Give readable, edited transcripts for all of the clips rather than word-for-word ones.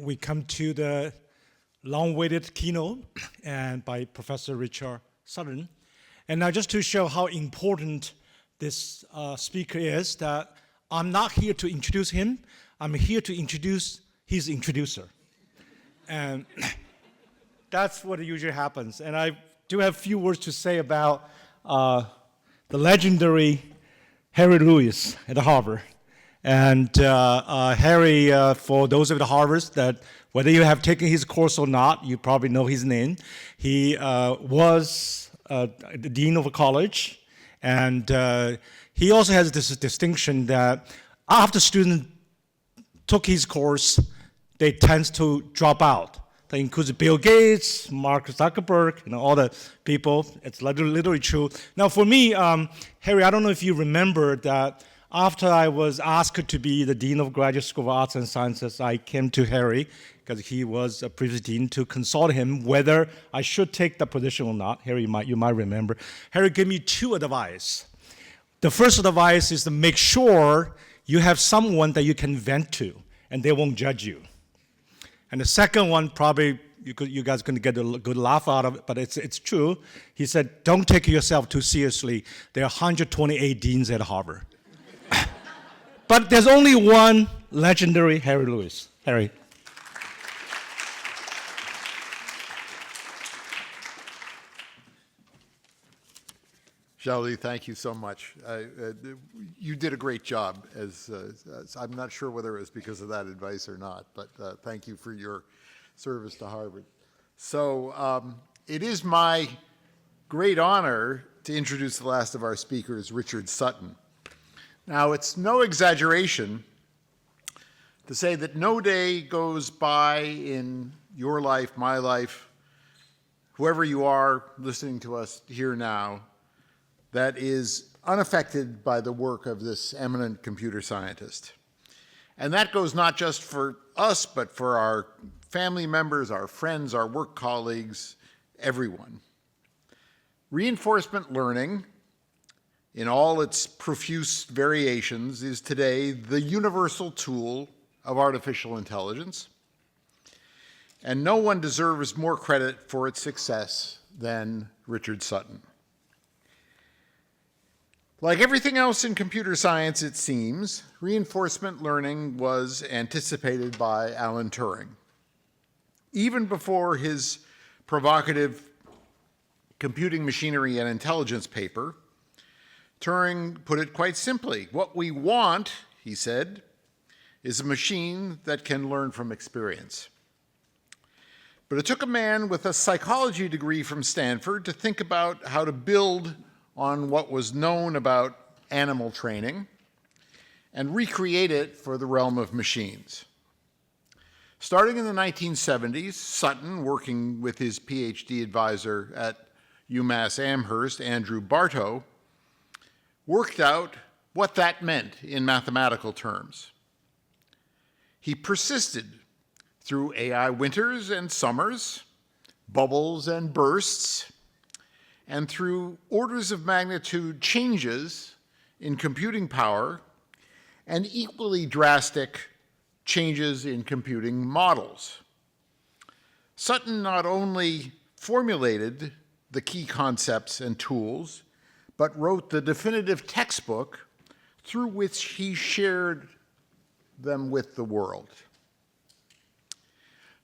we come to the long-awaited keynote and by Professor Richard Sutton. And now just to show how important this speaker is, that I'm not here to introduce him, I'm here to introduce his introducer. And that's what usually happens. And I do have a few words to say about the legendary Harry Lewis at Harvard. And Harry, for those of the Harvards, that whether you have taken his course or not, you probably know his name. He was the dean of a college, and he also has this distinction that after students took his course, they tend to drop out. That includes Bill Gates, Mark Zuckerberg, all the people. It's literally true. Now, for me, Harry, I don't know if you remember that after I was asked to be the Dean of Graduate School of Arts and Sciences, I came to Harry, because he was a previous dean, to consult him whether I should take the position or not. Harry, you might remember. Harry gave me two advice. The first advice is to make sure you have someone that you can vent to, and they won't judge you. And the second one, probably you guys are going to get a good laugh out of it, but it's true. He said, don't take yourself too seriously. There are 128 deans at Harvard. But there's only one legendary Harry Lewis. Harry. Xiao-Li, thank you so much. You did a great job. I'm not sure whether it was because of that advice or not, but thank you for your service to Harvard. So it is my great honor to introduce the last of our speakers, Richard Sutton. Now, it's no exaggeration to say that no day goes by in your life, my life, whoever you are listening to us here now, that is unaffected by the work of this eminent computer scientist. And that goes not just for us, but for our family members, our friends, our work colleagues, everyone. Reinforcement learning, in all its profuse variations, is today the universal tool of artificial intelligence. And no one deserves more credit for its success than Richard Sutton. Like everything else in computer science, it seems, reinforcement learning was anticipated by Alan Turing. Even before his provocative Computing Machinery and Intelligence paper, Turing put it quite simply. What we want, he said, is a machine that can learn from experience. But it took a man with a psychology degree from Stanford to think about how to build on what was known about animal training and recreate it for the realm of machines. Starting in the 1970s, Sutton, working with his PhD advisor at UMass Amherst, Andrew Bartow, worked out what that meant in mathematical terms. He persisted through AI winters and summers, bubbles and bursts, and through orders of magnitude changes in computing power and equally drastic changes in computing models. Sutton not only formulated the key concepts and tools, but wrote the definitive textbook through which he shared them with the world.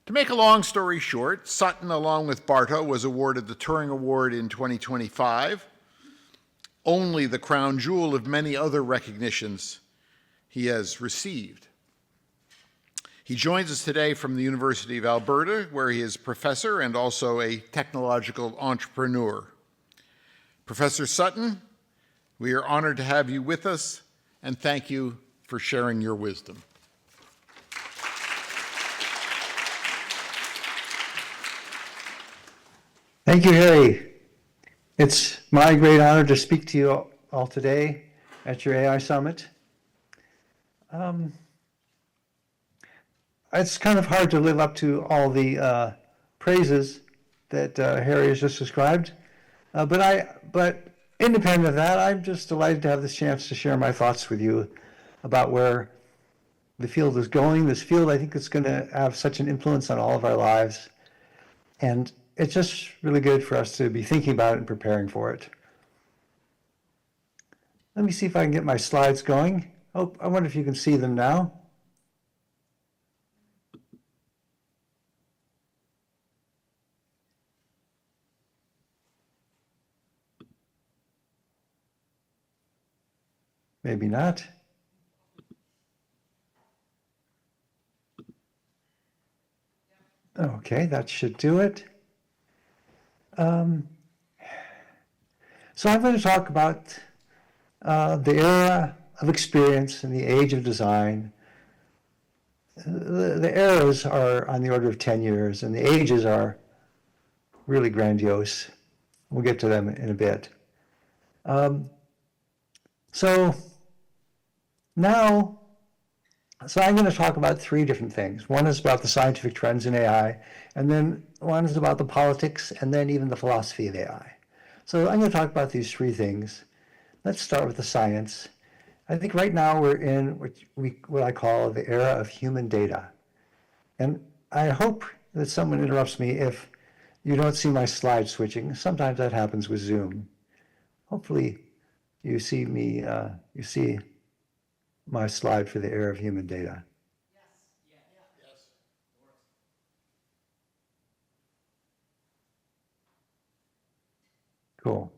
To make a long story short, Sutton, along with Bartow, was awarded the Turing Award in 2025, only the crown jewel of many other recognitions he has received. He joins us today from the University of Alberta, where he is professor and also a technological entrepreneur. Professor Sutton, we are honored to have you with us, and thank you for sharing your wisdom. Thank you, Harry. It's my great honor to speak to you all today at your AI Summit. It's kind of hard to live up to all the praises that Harry has just described, but independent of that, I'm just delighted to have this chance to share my thoughts with you about where the field is going. This field, I think, is going to have such an influence on all of our lives. And it's just really good for us to be thinking about it and preparing for it. Let me see if I can get my slides going. Oh, I wonder if you can see them now. Maybe not. Okay, that should do it. So I'm going to talk about the era of experience and the age of design. The eras are on the order of 10 years, and the ages are really grandiose. We'll get to them in a bit. So I'm going to talk about three different things. One is about the scientific trends in AI, and then one is about the politics, and then even the philosophy of AI. So I'm going to talk about these three things. Let's start with the science. I think right now we're in what I call the era of human data. And I hope that someone interrupts me if you don't see my slide switching. Sometimes that happens with Zoom. Hopefully you see my slide for the era of human data. Yes. Cool.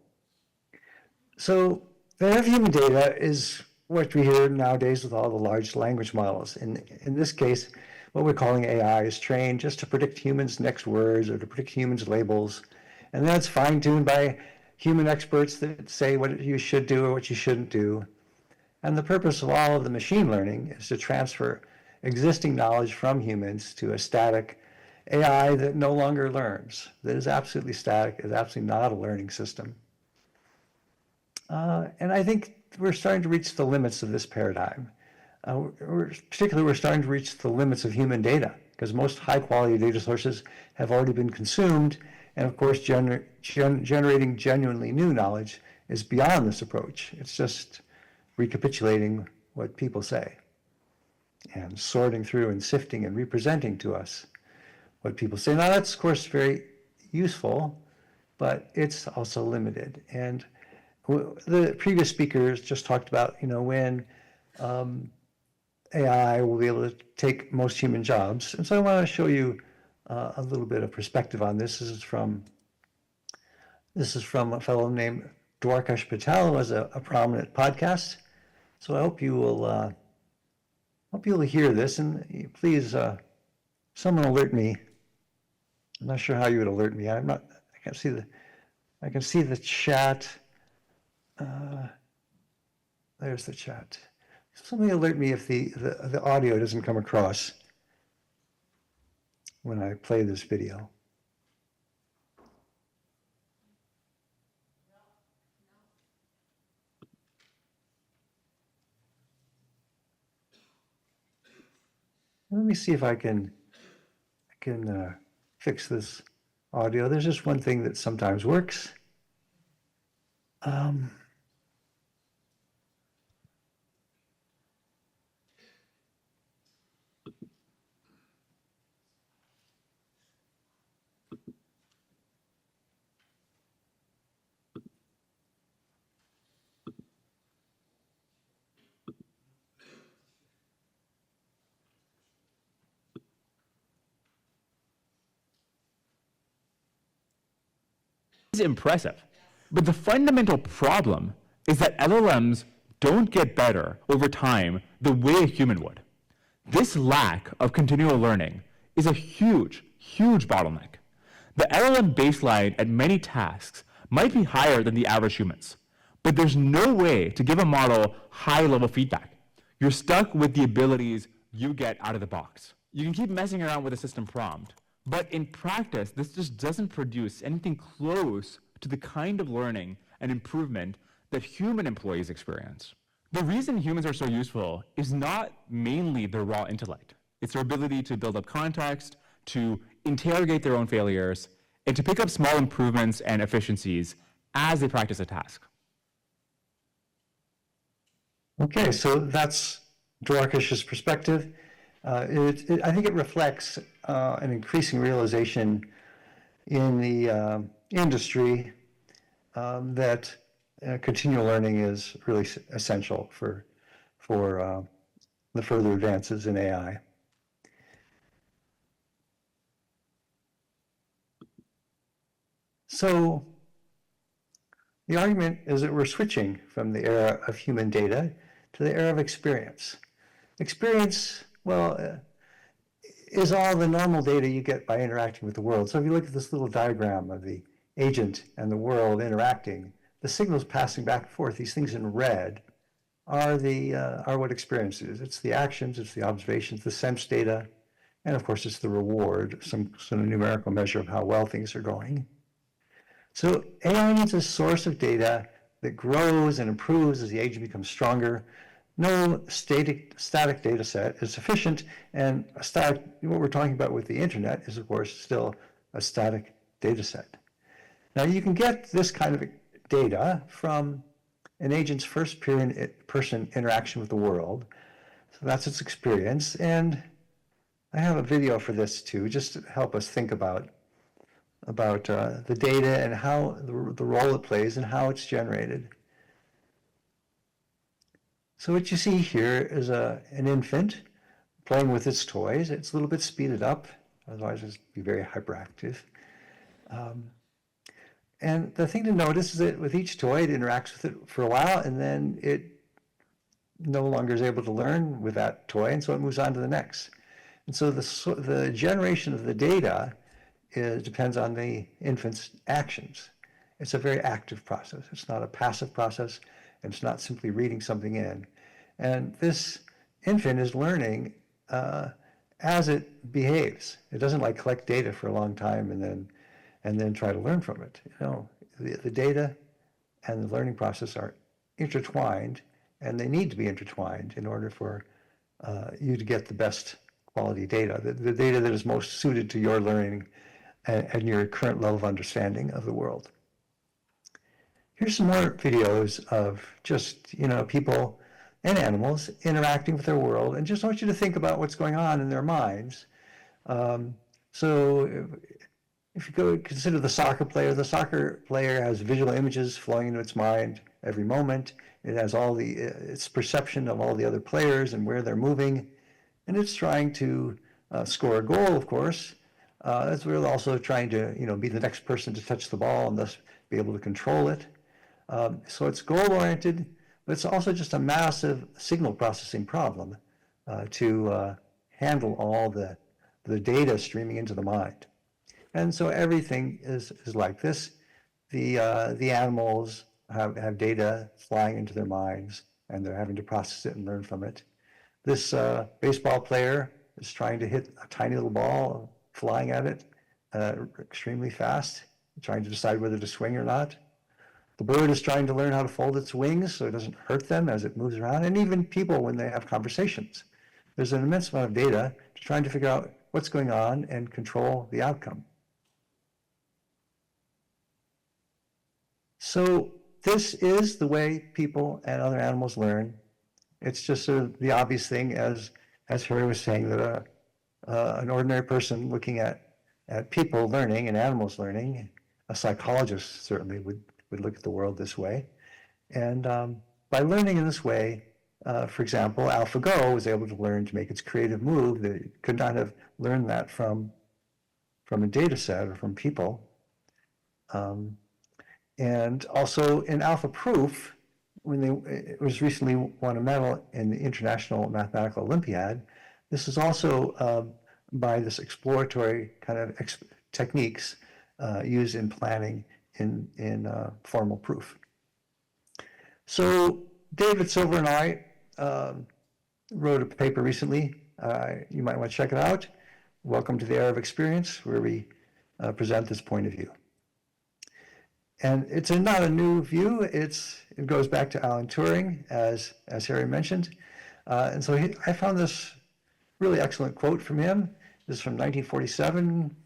So the era of human data is what we hear nowadays with all the large language models. In this case, what we're calling AI is trained just to predict humans' next words or to predict humans' labels. And then it's fine-tuned by human experts that say what you should do or what you shouldn't do. And the purpose of all of the machine learning is to transfer existing knowledge from humans to a static AI that no longer learns, that is absolutely static, is absolutely not a learning system. And I think we're starting to reach the limits of this paradigm. Particularly, we're starting to reach the limits of human data, because most high-quality data sources have already been consumed, and of course, generating genuinely new knowledge is beyond this approach. It's just recapitulating what people say and sorting through and sifting and representing to us what people say. Now, that's, of course, very useful, but it's also limited. And the previous speakers just talked about, when AI will be able to take most human jobs. And so I want to show you a little bit of perspective on this. This is from a fellow named Dwarkesh Patel, who has a prominent podcast. So I hope you will hear this, and please, someone alert me. I'm not sure how you would alert me. I can see the chat. There's the chat. Somebody alert me if the audio doesn't come across when I play this video. Let me see if I can fix this audio. There's just one thing that sometimes works. Is impressive. But the fundamental problem is that LLMs don't get better over time the way a human would. This lack of continual learning is a huge, huge bottleneck. The LLM baseline at many tasks might be higher than the average humans, but there's no way to give a model high-level feedback. You're stuck with the abilities you get out of the box. You can keep messing around with a system prompt, but in practice, this just doesn't produce anything close to the kind of learning and improvement that human employees experience. The reason humans are so useful is not mainly their raw intellect. It's their ability to build up context, to interrogate their own failures, and to pick up small improvements and efficiencies as they practice a task. Okay, so that's Dwarkish's perspective, I think it reflects an increasing realization in the industry that continual learning is really essential for the further advances in AI. So the argument is that we're switching from the era of human data to the era of experience. Experience, well, is all the normal data you get by interacting with the world. So if you look at this little diagram of the agent and the world interacting, the signals passing back and forth, these things in red, are what experience is. It's the actions, it's the observations, the sense data, and of course it's the reward, some sort of numerical measure of how well things are going. So AI needs a source of data that grows and improves as the agent becomes stronger. No static data set is sufficient, and what we're talking about with the internet is, of course, still a static data set. Now, you can get this kind of data from an agent's first person interaction with the world. So that's its experience. And I have a video for this too, just to help us think about the data and how the role it plays and how it's generated. So what you see here is an infant playing with its toys. It's a little bit speeded up, otherwise it'd be very hyperactive. And the thing to notice is that with each toy, it interacts with it for a while, and then it no longer is able to learn with that toy, and so it moves on to the next. And so the generation of the data depends on the infant's actions. It's a very active process. It's not a passive process, and it's not simply reading something in. And this infant is learning as it behaves. It doesn't like collect data for a long time and then try to learn from it. You know, the data and the learning process are intertwined, and they need to be intertwined in order for you to get the best quality data, the data that is most suited to your learning and your current level of understanding of the world. Here's some more videos of just, people and animals interacting with their world, and just want you to think about what's going on in their minds. So if you go consider the soccer player has visual images flowing into its mind every moment. It has all its perception of all the other players and where they're moving, and it's trying to score a goal, of course. It's really also trying to, be the next person to touch the ball and thus be able to control it. So it's goal-oriented, but it's also just a massive signal processing problem to handle all the data streaming into the mind. And so everything is like this. The animals have data flying into their minds, and they're having to process it and learn from it. This baseball player is trying to hit a tiny little ball flying at it extremely fast, trying to decide whether to swing or not. The bird is trying to learn how to fold its wings so it doesn't hurt them as it moves around, and even people when they have conversations. There's an immense amount of data trying to figure out what's going on and control the outcome. So this is the way people and other animals learn. It's just sort of the obvious thing, as Harry was saying, that an ordinary person looking at people learning and animals learning, a psychologist certainly would look at the world this way. And by learning in this way, for example, AlphaGo was able to learn to make its creative move. They could not have learned that from a data set or from people. And also in AlphaProof, it was recently won a medal in the International Mathematical Olympiad. This is also by this exploratory kind of techniques used in planning in formal proof. So David Silver and I wrote a paper recently. You might want to check it out. Welcome to the Era of Experience, where we present this point of view. And it's not a new view. It goes back to Alan Turing, as Harry mentioned. And so I found this really excellent quote from him. This is from 1947,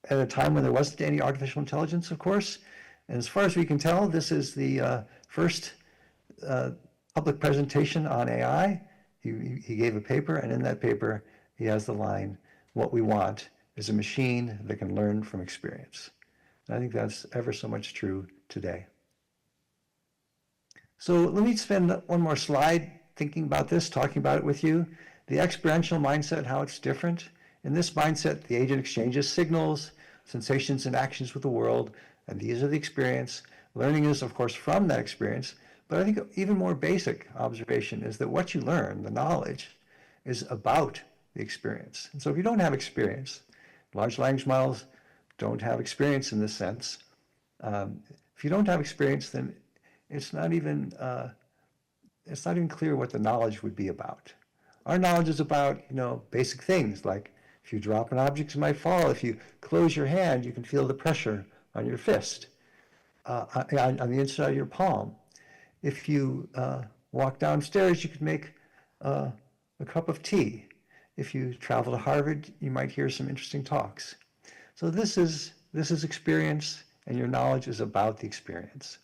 at a time when there wasn't any artificial intelligence, of course. And as far as we can tell, this is the first public presentation on AI. He gave a paper, and in that paper, he has the line, "What we want is a machine that can learn from experience." And I think that's ever so much true today. So let me spend one more slide thinking about this, talking about it with you. The experiential mindset, how it's different. In this mindset, the agent exchanges signals, sensations, and actions with the world, and these are the experience. Learning is, of course, from that experience, but I think even more basic observation is that what you learn, the knowledge, is about the experience. And so if you don't have experience, large language models don't have experience in this sense. If you don't have experience, then it's not even clear what the knowledge would be about. Our knowledge is about, basic things like if you drop an object, it might fall. If you close your hand, you can feel the pressure on your fist, on the inside of your palm. If you walk downstairs, you could make a cup of tea. If you travel to Harvard, you might hear some interesting talks. So this is experience, and your knowledge is about the experience.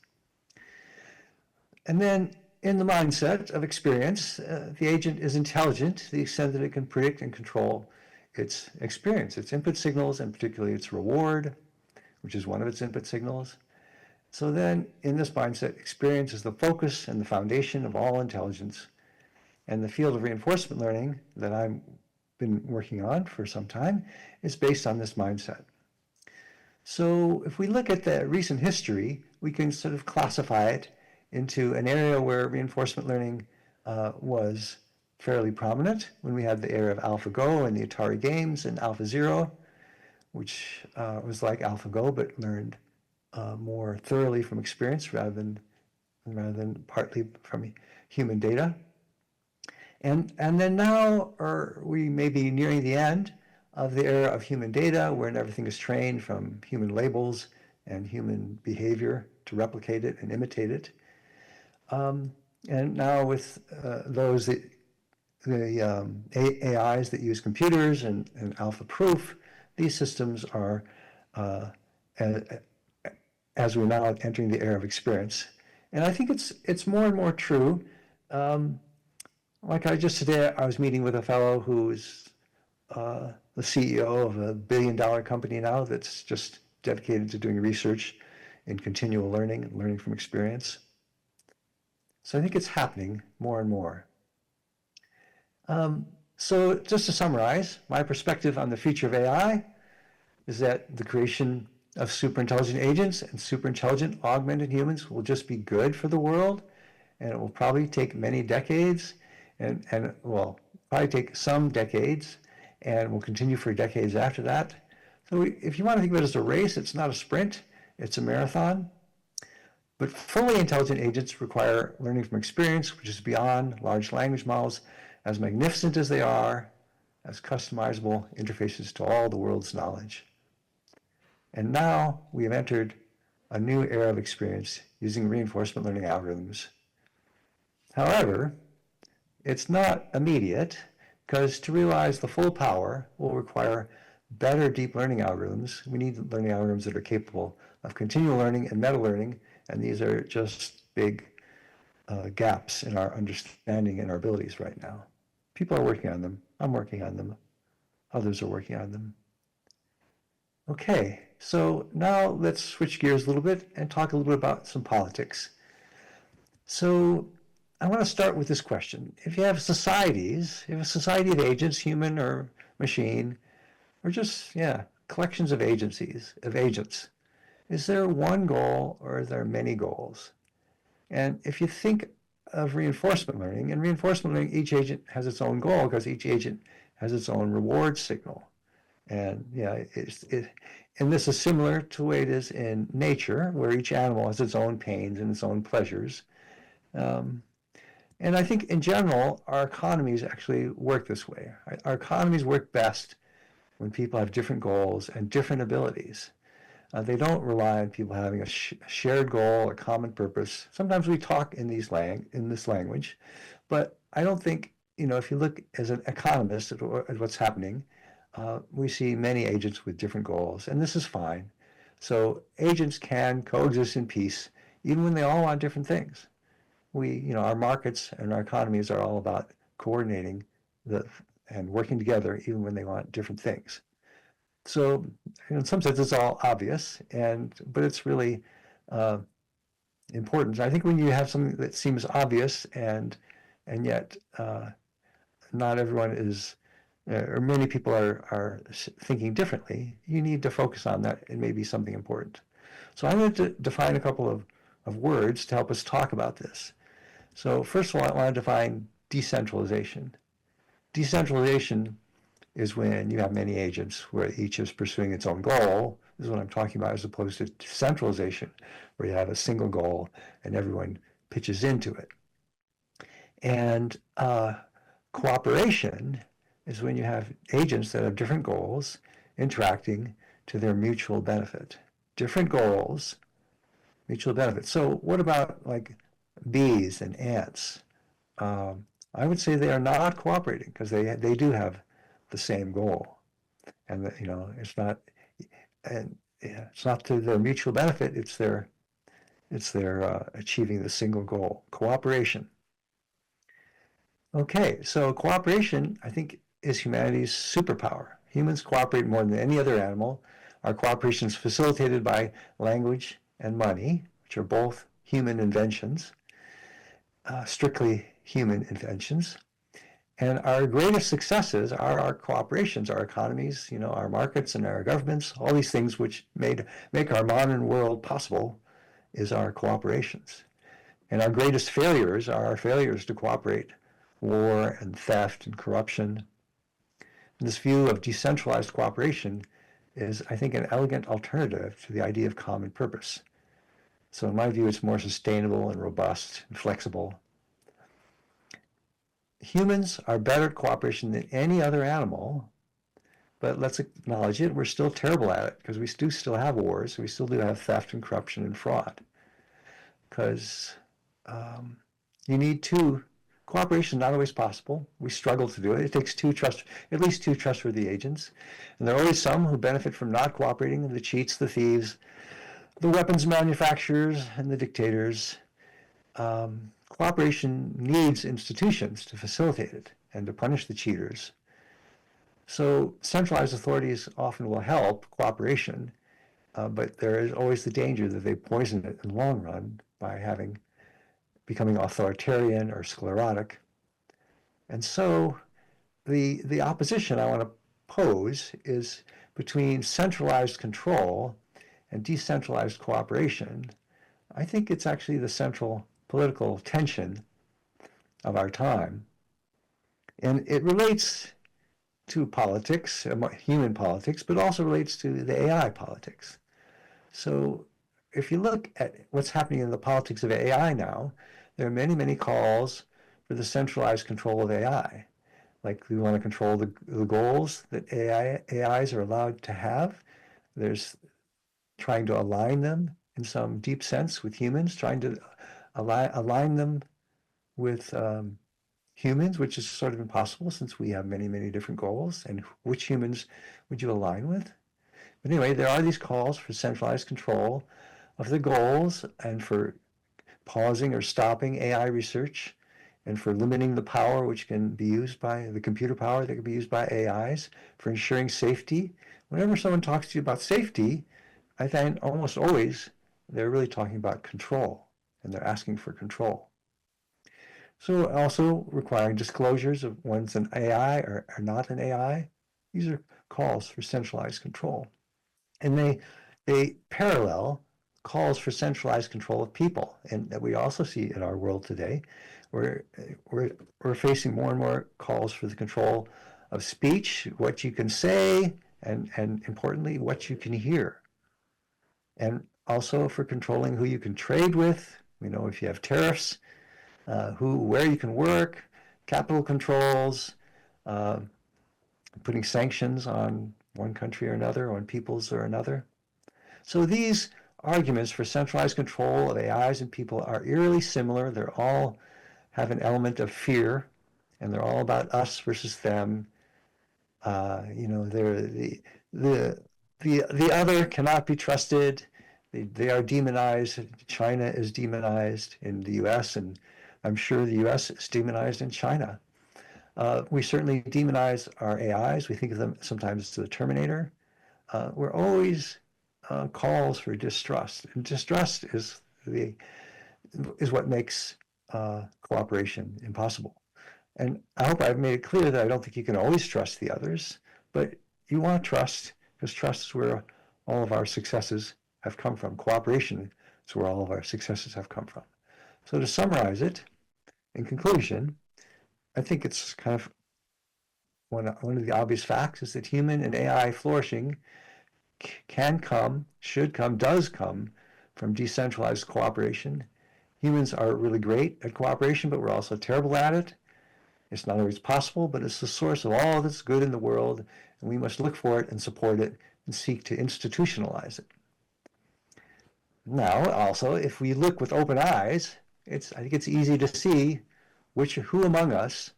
And then in the mindset of experience, the agent is intelligent to the extent that it can predict and control its experience, its input signals, and particularly its reward, which is one of its input signals. So then in this mindset, experience is the focus and the foundation of all intelligence. And the field of reinforcement learning that I've been working on for some time is based on this mindset. So if we look at the recent history, we can sort of classify it into an area where reinforcement learning was fairly prominent when we had the era of AlphaGo and the Atari games and AlphaZero, which was like AlphaGo but learned more thoroughly from experience rather than partly from human data. And then now we may be nearing the end of the era of human data, where everything is trained from human labels and human behavior to replicate it and imitate it. And now with the AIs that use computers and alpha proof, these systems are, as we're now entering the era of experience. And I think it's more and more true. Like today, I was meeting with a fellow who's the CEO of $1 billion company now that's just dedicated to doing research in continual learning and learning from experience. So I think it's happening more and more. So just to summarize, my perspective on the future of AI is that the creation of superintelligent agents and superintelligent augmented humans will just be good for the world, and it will probably take many decades, and well, probably take some decades, and will continue for decades after that. So if you want to think of it as a race, it's not a sprint, it's a marathon. But fully intelligent agents require learning from experience, which is beyond large language models, as magnificent as they are, as customizable interfaces to all the world's knowledge. And now we have entered a new era of experience using reinforcement learning algorithms. However, it's not immediate, because to realize the full power will require better deep learning algorithms. We need learning algorithms that are capable of continual learning and meta learning, and these are just big gaps in our understanding and our abilities right now. People are working on them. I'm working on them. Others are working on them. Okay, so now let's switch gears a little bit and talk a little bit about some politics. So I want to start with this question. If you have societies, if a society of agents, human or machine, or just, collections of agents, is there one goal or are there many goals? And if you think of reinforcement learning, in reinforcement learning, each agent has its own goal because each agent has its own reward signal. And and this is similar to the way it is in nature, where each animal has its own pains and its own pleasures. And I think in general, our economies actually work this way. Our economies work best when people have different goals and different abilities. They don't rely on people having a shared goal or common purpose. Sometimes we talk in this language, but I don't think, if you look as an economist at what's happening, we see many agents with different goals, and this is fine. So agents can coexist in peace, even when they all want different things. our markets and our economies are all about coordinating and working together even when they want different things. So in some sense, it's all obvious, but it's really important. I think when you have something that seems obvious and yet not everyone is, or many people are thinking differently, you need to focus on that. It may be something important. So I'm going to define a couple of words to help us talk about this. So first of all, I want to define decentralization. Decentralization is when you have many agents where each is pursuing its own goal. This is what I'm talking about, as opposed to centralization, where you have a single goal and everyone pitches into it. And cooperation is when you have agents that have different goals interacting to their mutual benefit. Different goals, mutual benefit. So what about like bees and ants? I would say they are not cooperating because they do have the same goal, and it's not to their mutual benefit. It's their achieving the single goal. Cooperation. Okay, so cooperation, I think, is humanity's superpower. Humans cooperate more than any other animal. Our cooperation is facilitated by language and money, which are both human inventions, strictly human inventions. And our greatest successes are our cooperations, our economies, our markets and our governments, all these things which make our modern world possible is our cooperations. And our greatest failures are our failures to cooperate, war and theft and corruption. And this view of decentralized cooperation is, I think, an elegant alternative to the idea of common purpose. So in my view, it's more sustainable and robust and flexible. Humans are better at cooperation than any other animal, but let's acknowledge it, we're still terrible at it because we do still have wars, we still do have theft and corruption and fraud. Because you need two. Cooperation is not always possible. We struggle to do it. It takes at least two trustworthy agents. And there are always some who benefit from not cooperating, the cheats, the thieves, the weapons manufacturers, and the dictators. Cooperation needs institutions to facilitate it and to punish the cheaters. So centralized authorities often will help cooperation, but there is always the danger that they poison it in the long run by becoming authoritarian or sclerotic. And so the opposition I want to pose is between centralized control and decentralized cooperation. I think it's actually the central political tension of our time. And it relates to politics, human politics, but also relates to the AI politics. So if you look at what's happening in the politics of AI now, there are many, many calls for the centralized control of AI. Like we want to control the goals that AIs are allowed to have. There's trying to align them in some deep sense with humans, trying to align them with humans, which is sort of impossible since we have many, many different goals. And which humans would you align with? But anyway, there are these calls for centralized control of the goals and for pausing or stopping AI research and for limiting the power which can be used by the computer power that can be used by AIs, for ensuring safety. Whenever someone talks to you about safety, I find almost always they're really talking about control and they're asking for control. So also requiring disclosures of when's an AI or not an AI. These are calls for centralized control. And they parallel calls for centralized control of people, and that we also see in our world today. We're facing more and more calls for the control of speech, what you can say, and importantly, what you can hear. And also for controlling who you can trade with, if you have tariffs, where you can work, capital controls, putting sanctions on one country or another, on peoples or another. So these arguments for centralized control of AIs and people are eerily similar. They all have an element of fear, and they're all about us versus them. They're the other cannot be trusted. They are demonized. China is demonized in the U.S. and I'm sure the US is demonized in China. We certainly demonize our AIs. We think of them sometimes as the Terminator. We're always calls for distrust, and distrust is what makes cooperation impossible. And I hope I've made it clear that I don't think you can always trust the others, but you want trust, because trust is where all of our successes have come from. Cooperation is where all of our successes have come from. So to summarize it, in conclusion, I think it's kind of one of the obvious facts is that human and AI flourishing can come, should come, does come from decentralized cooperation. Humans are really great at cooperation, but we're also terrible at it. It's not always possible, but it's the source of all that's good in the world, and we must look for it and support it and seek to institutionalize it. Now, also, if we look with open eyes, I think it's easy to see who among us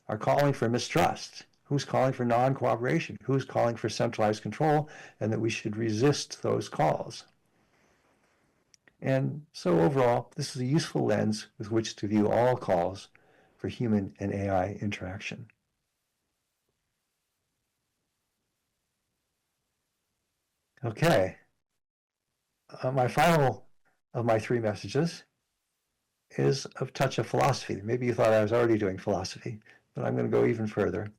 are calling for mistrust, who's calling for non-cooperation, who's calling for centralized control, and that we should resist those calls. And so overall, this is a useful lens with which to view all calls for human and AI interaction. Okay. My final of my 3 messages is a touch of philosophy. Maybe you thought I was already doing philosophy, but I'm going to go even further.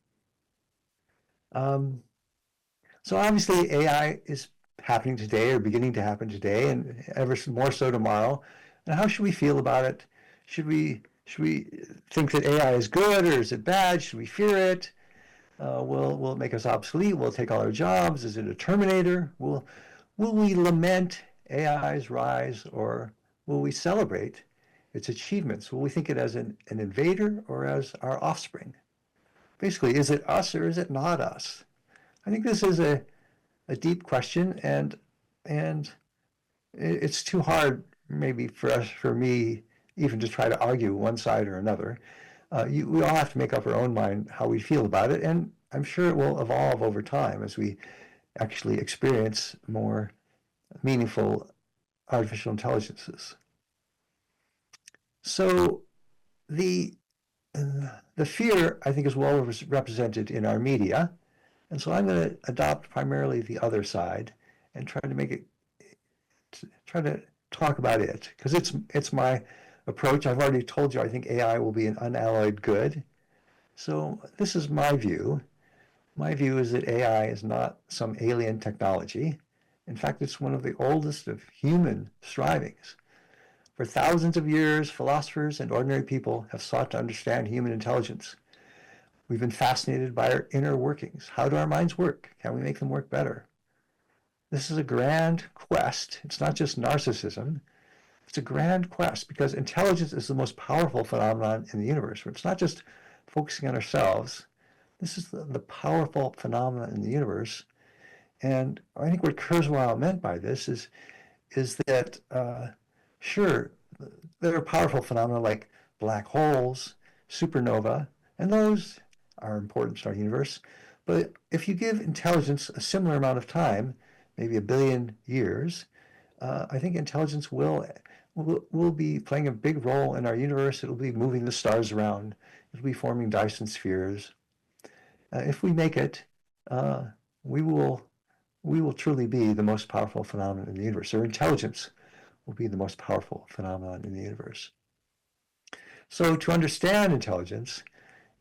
So obviously AI is happening today, or beginning to happen today, and ever more so tomorrow. And how should we feel about it? Should we think that AI is good, or is it bad? Should we fear it? Will it make us obsolete? Will it take all our jobs? Is it a Terminator? Will we lament AI's rise, or will we celebrate its achievements? Will we think it as an invader or as our offspring? Basically, is it us or is it not us? I think this is a deep question, and it's too hard maybe for me even to try to argue one side or another. We all have to make up our own mind how we feel about it, and I'm sure it will evolve over time as we actually experience more meaningful artificial intelligences. So the fear, I think, is well represented in our media, and so I'm going to adopt primarily the other side and try to talk about it, because it's my approach. I've already told you I think AI will be an unalloyed good. So this is my view. My view is that AI is not some alien technology. In fact, it's one of the oldest of human strivings. For thousands of years, philosophers and ordinary people have sought to understand human intelligence. We've been fascinated by our inner workings. How do our minds work? Can we make them work better? This is a grand quest. It's not just narcissism. It's a grand quest, because intelligence is the most powerful phenomenon in the universe. It's not just focusing on ourselves. This is the powerful phenomenon in the universe. And I think what Kurzweil meant by this is that, sure, there are powerful phenomena like black holes, supernova, and those are important to our universe. But if you give intelligence a similar amount of time, maybe 1 billion years, I think intelligence will be playing a big role in our universe. It'll be moving the stars around. It'll be forming Dyson spheres. If we make it, we will truly be the most powerful phenomenon in the universe, or intelligence will be the most powerful phenomenon in the universe. So to understand intelligence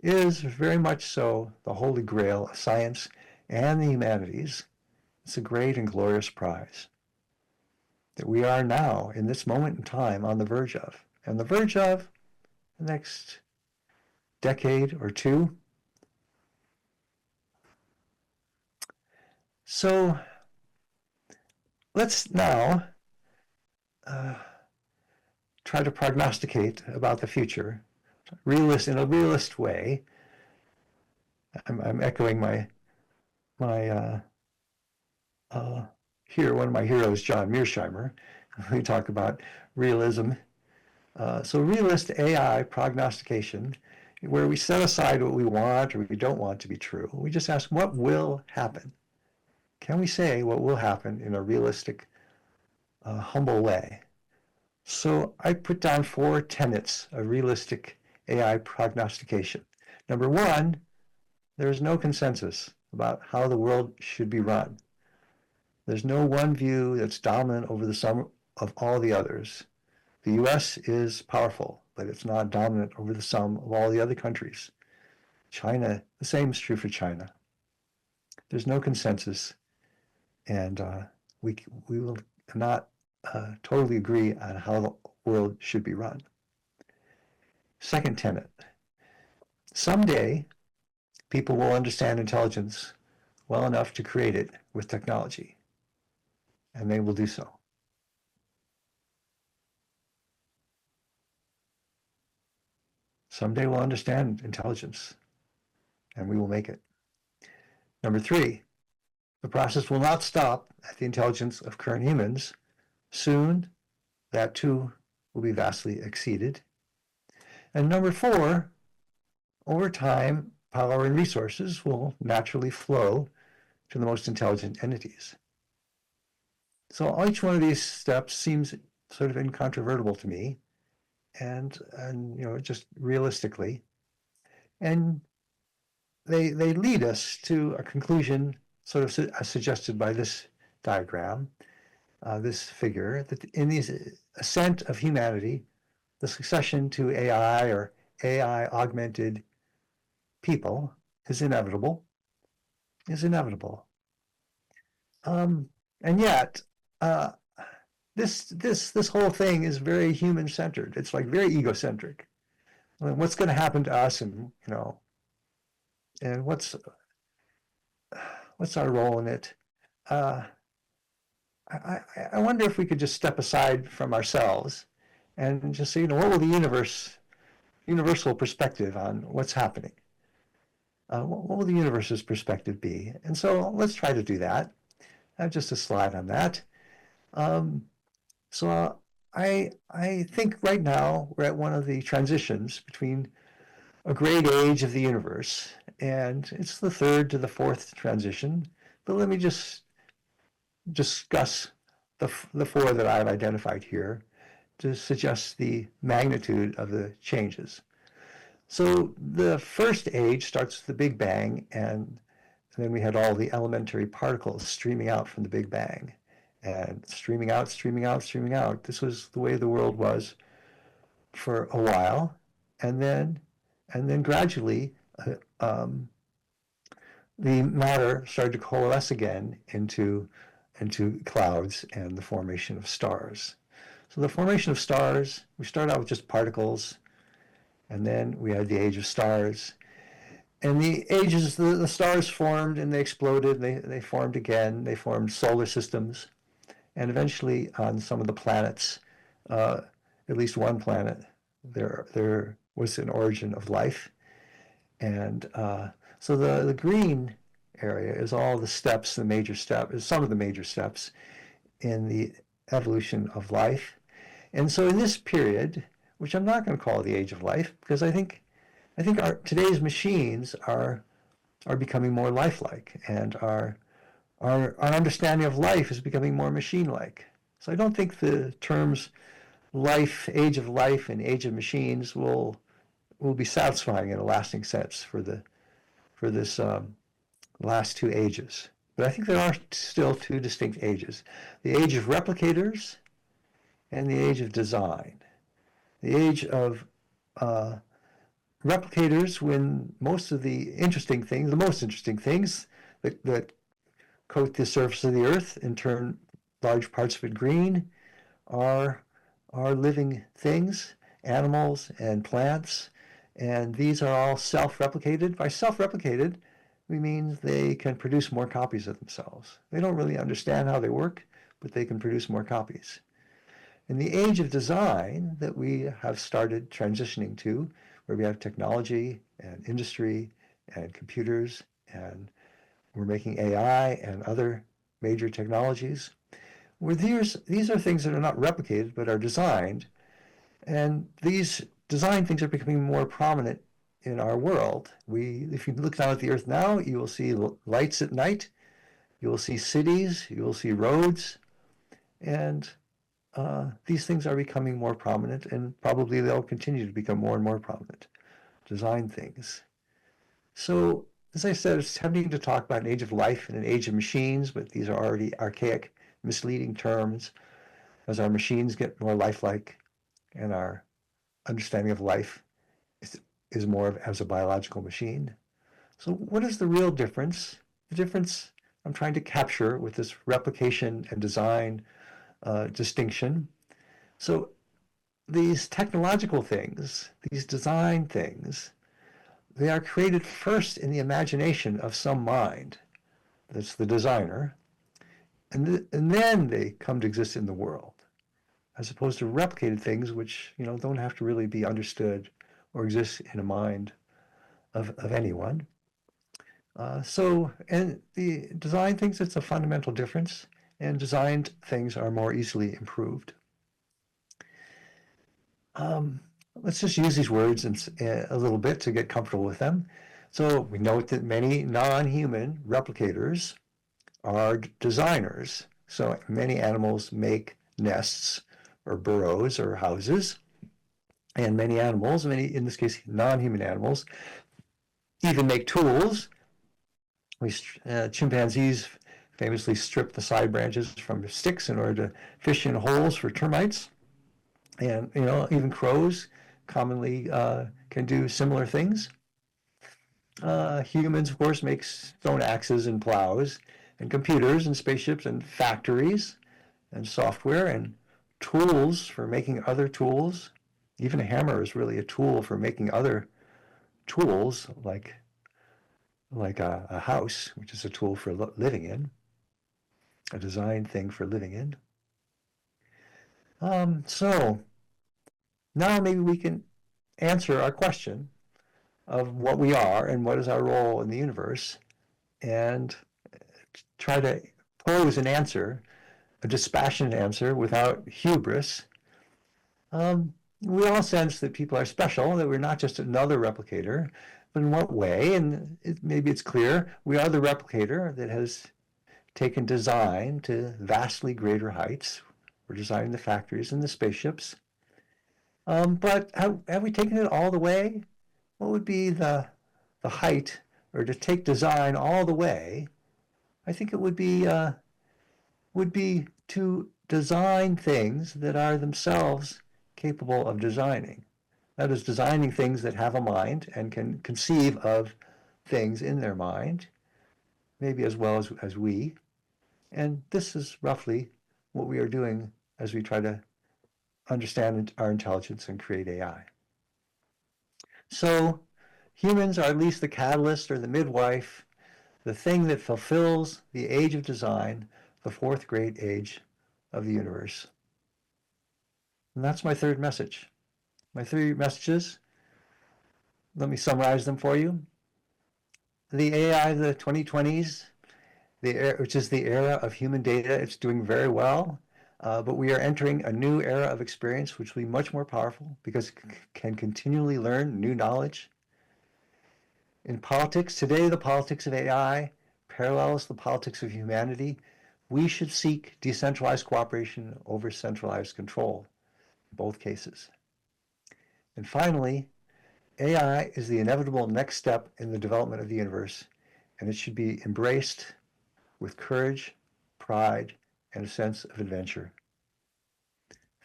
is very much so the holy grail of science and the humanities. It's a great and glorious prize that we are now, in this moment in time, on the verge of. And the verge of the next decade or two. So let's now try to prognosticate about the future, in a realist way. I'm echoing one of my heroes, John Mearsheimer. We talk about realism. So realist AI prognostication, where we set aside what we want or we don't want to be true. We just ask, what will happen? Can we say what will happen in a realistic, humble way? So I put down 4 tenets of realistic AI prognostication. Number 1, there is no consensus about how the world should be run. There's no one view that's dominant over the sum of all the others. The US is powerful, but it's not dominant over the sum of all the other countries. China, the same is true for China. There's no consensus, and we will not totally agree on how the world should be run. Second tenet, someday people will understand intelligence well enough to create it with technology, and they will do so. Someday we'll understand intelligence, and we will make it. Number 3, the process will not stop at the intelligence of current humans. Soon, that too will be vastly exceeded. And number 4, over time, power and resources will naturally flow to the most intelligent entities. So each one of these steps seems sort of incontrovertible to me, and just realistically, and they lead us to a conclusion sort of suggested by this diagram, this figure, that in the ascent of humanity, the succession to AI or AI augmented people is inevitable. And yet, this whole thing is very human centered. It's like very egocentric. I mean, what's going to happen to us, and and what's our role in it? I wonder if we could just step aside from ourselves and just say, what will the universal perspective on what's happening? What will the universe's perspective be? And so let's try to do that. I have just a slide on that. So I think right now we're at one of the transitions between a great age of the universe, and it's the 3rd to the 4th transition. But let me just discuss the 4 that I've identified here to suggest the magnitude of the changes. So the first age starts with the Big Bang, and then we had all the elementary particles streaming out from the Big Bang, and streaming out. This was the way the world was for a while, and then gradually the matter started to coalesce again into clouds and the formation of stars. So the formation of stars, we start out with just particles, and then we had the age of stars. And the ages, the stars formed and they exploded, they formed again, they formed solar systems. And eventually on some of the planets, at least one planet, there was an origin of life. And so the green area is all the steps, the major step, is some of the major steps in the evolution of life. And so in this period, which I'm not going to call the age of life, because I think today's machines are becoming more lifelike, and our understanding of life is becoming more machine-like. So I don't think the terms life, age of life, and age of machines will be satisfying in a lasting sense for this last 2 ages. But I think there are still 2 distinct ages: the age of replicators and the age of design. The age of replicators, when most interesting things that coat the surface of the Earth and turn large parts of it green are living things, animals and plants, and these are all self-replicated. By self-replicated, we mean they can produce more copies of themselves. They don't really understand how they work, but they can produce more copies. In the age of design that we have started transitioning to, where we have technology and industry and computers, and we're making AI and other major technologies, where these are things that are not replicated but are designed, and these design things are becoming more prominent in our world. If you look down at the Earth now, you will see lights at night, you will see cities, you will see roads, and these things are becoming more prominent, and probably they'll continue to become more and more prominent. Design things. So, as I said, it's tempting to talk about an age of life and an age of machines, but these are already archaic, misleading terms. As our machines get more lifelike and our understanding of life is more of as a biological machine. So what is the real difference? The difference I'm trying to capture with this replication and design distinction. So these technological things, these design things, they are created first in the imagination of some mind. That's the designer. And then they come to exist in the world, as opposed to replicated things which, don't have to really be understood or exist in a mind of anyone. And the design things, it's a fundamental difference, and designed things are more easily improved. Let's just use these words a little bit to get comfortable with them. So we note that many non-human replicators are designers. So many animals make nests or burrows or houses, and many animals, in this case non-human animals, even make tools. Chimpanzees famously strip the side branches from sticks in order to fish in holes for termites. And, even crows commonly can do similar things. Humans, of course, make stone axes and plows, and computers and spaceships and factories and software and tools for making other tools. Even a hammer is really a tool for making other tools, like a house, which is a tool for living in, a design thing for living in. So now maybe we can answer our question of what we are and what is our role in the universe, and try to pose an answer, a dispassionate answer without hubris. We all sense that people are special, that we're not just another replicator, but in what way? And maybe it's clear we are the replicator that has taken design to vastly greater heights. We're designing the factories and the spaceships. But have we taken it all the way? What would be the height, or to take design all the way? I think it would be to design things that are themselves capable of designing. That is, designing things that have a mind and can conceive of things in their mind, maybe as well as we. And this is roughly what we are doing as we try to understand our intelligence and create AI. So humans are at least the catalyst or the midwife, the thing that fulfills the age of design, the fourth great age of the universe. And that's my third message. My three messages, let me summarize them for you. The AI of the 2020s, which is the era of human data, it's doing very well. But we are entering a new era of experience, which will be much more powerful because it can continually learn new knowledge. In politics, today the politics of AI parallels the politics of humanity. We should seek decentralized cooperation over centralized control in both cases. And finally, AI is the inevitable next step in the development of the universe, and it should be embraced with courage, pride, and a sense of adventure.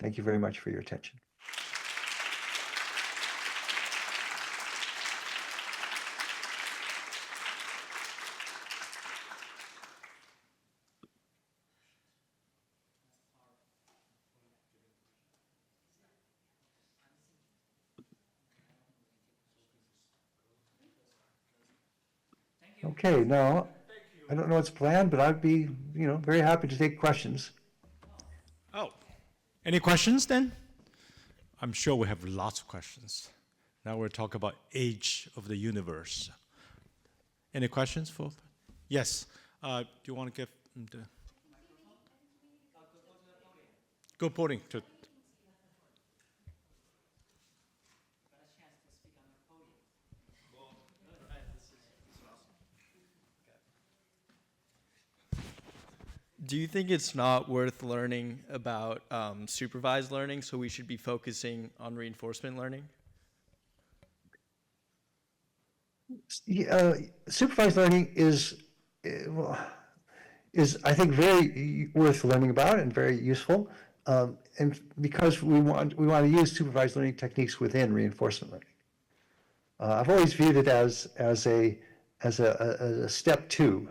Thank you very much for your attention. Okay, now, I don't know what's planned, but I'd be, very happy to take questions. Oh, any questions then? I'm sure we have lots of questions. Now we're talking about age of the universe. Any questions for? Yes. Do you want to give the? Go podium to. Do you think it's not worth learning about supervised learning, so we should be focusing on reinforcement learning? Supervised learning is I think very worth learning about and very useful, and because we want to use supervised learning techniques within reinforcement learning. I've always viewed it as a step two,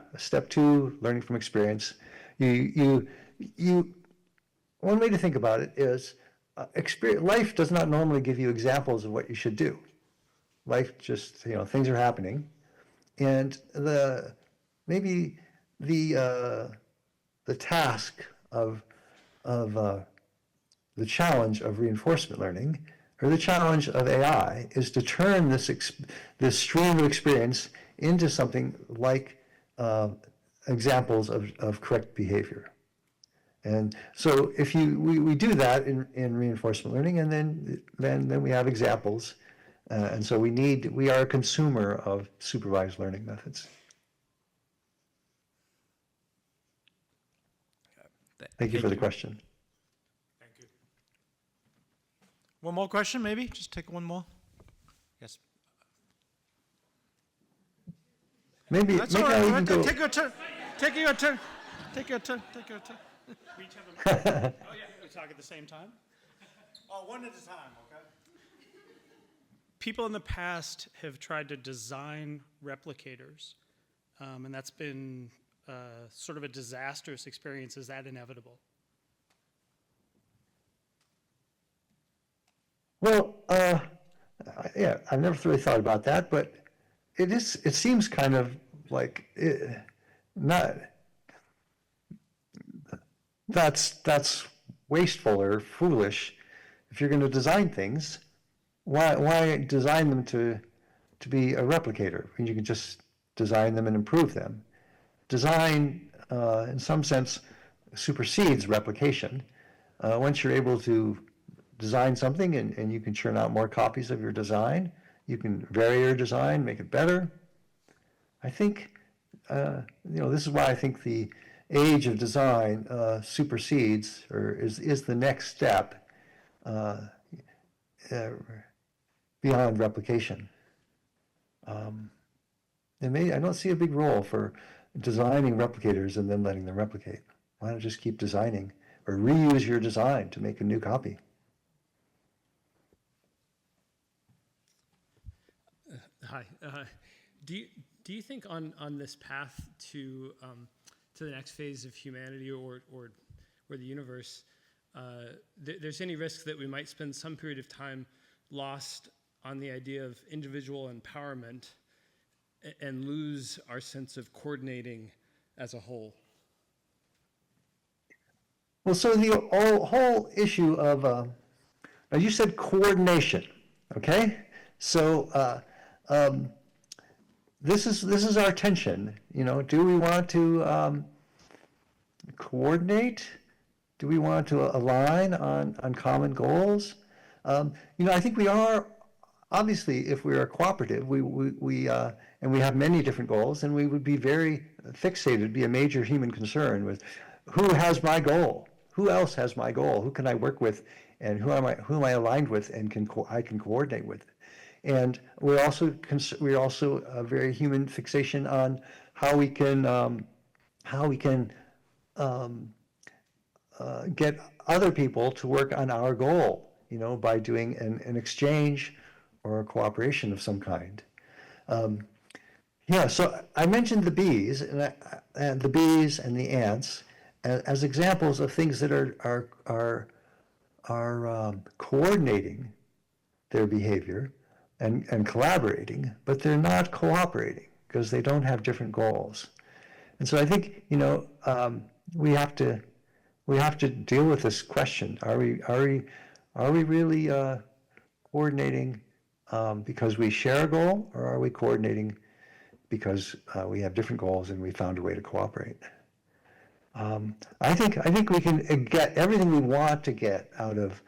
learning from experience. One way to think about it is life does not normally give you examples of what you should do. Life just, things are happening, and maybe the task of the challenge of reinforcement learning, or the challenge of AI, is to turn this stream of experience into something like examples of correct behavior. And so if we do that in reinforcement learning, and then we have examples, and so we are a consumer of supervised learning methods. Thank you for the question. Thank you. One more question, maybe? Just take one more. Yes. Maybe That's all I'll right. even go. Take your turn. Take your turn. Take your turn. Take your turn. We each have a mic. Oh, yeah, we talk at the same time. Oh, one at a time, okay? People in the past have tried to design replicators, and that's been sort of a disastrous experience. Is that inevitable? Well, yeah, I've never really thought about that, but it seems kind of like that's wasteful or foolish. If you're going to design things, why design them to be a replicator when you can just design them and improve them? Design, in some sense, supersedes replication. Once you're able to design something and you can churn out more copies of your design, you can vary your design, make it better. I think, this is why I think the age of design supersedes, or is the next step beyond replication. I don't see a big role for designing replicators and then letting them replicate. Why not just keep designing or reuse your design to make a new copy? Hi. Do you think on this path to the next phase of humanity or the universe, there's any risk that we might spend some period of time lost on the idea of individual empowerment and lose our sense of coordinating as a whole? Well, so the whole issue of, now you said coordination, okay? So this is our tension. Do we want to coordinate? Do we want to align on common goals? I think we are, obviously, if we are cooperative, and we have many different goals, and we would be very fixated, be a major human concern with who has my goal, who else has my goal, who can I work with, and who am I aligned with, and I can coordinate with. And we're also a very human fixation on how we can get other people to work on our goal, by doing an exchange or a cooperation of some kind. So I mentioned the bees and the ants as examples of things that are coordinating their behavior and collaborating, but they're not cooperating because they don't have different goals. And so I think we have to deal with this question: Are we really coordinating because we share a goal, or are we coordinating because we have different goals and we found a way to cooperate? I think we can get everything we want to get out of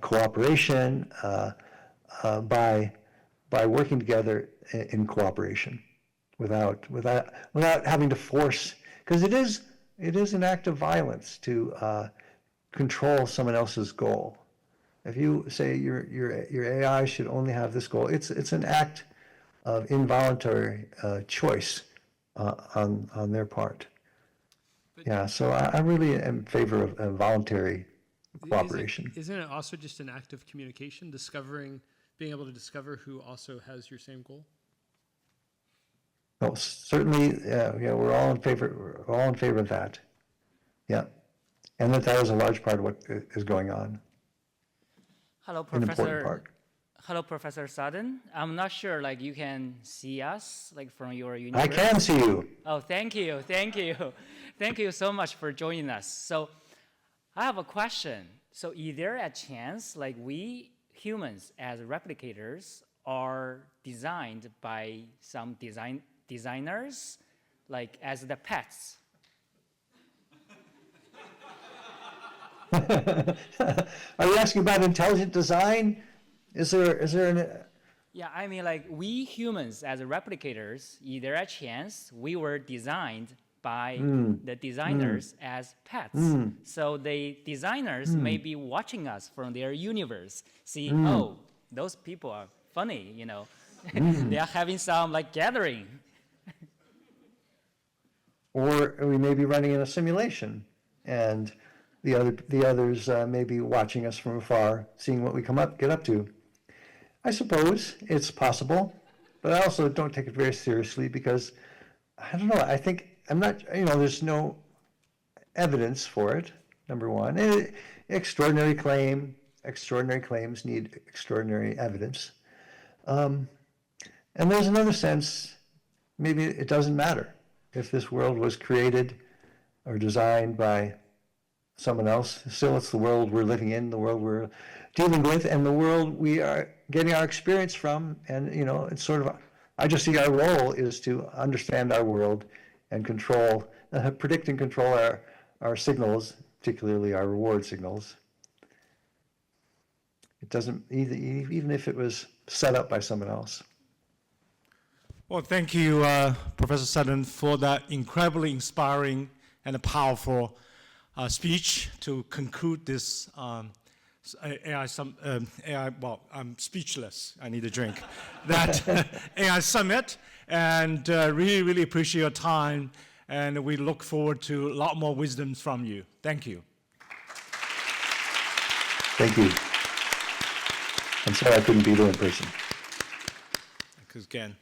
cooperation by working together in cooperation, without having to force, because it it is an act of violence to control someone else's goal. If you say your AI should only have this goal, it's an act of involuntary choice on their part. Yeah, so I really am in favor of voluntary cooperation. Isn't it also just an act of communication, being able to discover who also has your same goal? Well, certainly, yeah, we're all in favor of that. Yeah, and that is a large part of what is going on. Hello, An important Professor. part. Hello, Professor Sutton. I'm not sure, like, you can see us, like, from your universe. I can see you. Oh, thank you, thank you. Thank you so much for joining us. So I have a question. So is there a chance, like, we humans as replicators are designed by some designers, like, as the pets? Are you asking about intelligent design? Is there an... Yeah, I mean, like, we humans as replicators, is there a chance we were designed by the designers as pets? So the designers may be watching us from their universe, see, oh, those people are funny, you know. They are having some, like, gathering. Or we may be running in a simulation, and the others may be watching us from afar, seeing what we get up to. I suppose it's possible, but I also don't take it very seriously because, I don't know, there's no evidence for it, number one. Extraordinary claims need extraordinary evidence. And there's another sense, maybe it doesn't matter if this world was created or designed by someone else. Still, it's the world we're living in, the world we're dealing with, and the world we are getting our experience from. And, it's sort of, I just see our role is to understand our world and predict and control our signals, particularly our reward signals. It doesn't, even if it was set up by someone else. Well, thank you, Professor Sutton, for that incredibly inspiring and powerful speech to conclude this well, I'm speechless. I need a drink. That AI Summit, and really, really appreciate your time, and we look forward to a lot more wisdoms from you. Thank you. Thank you. I'm sorry I couldn't be there in person. Because again.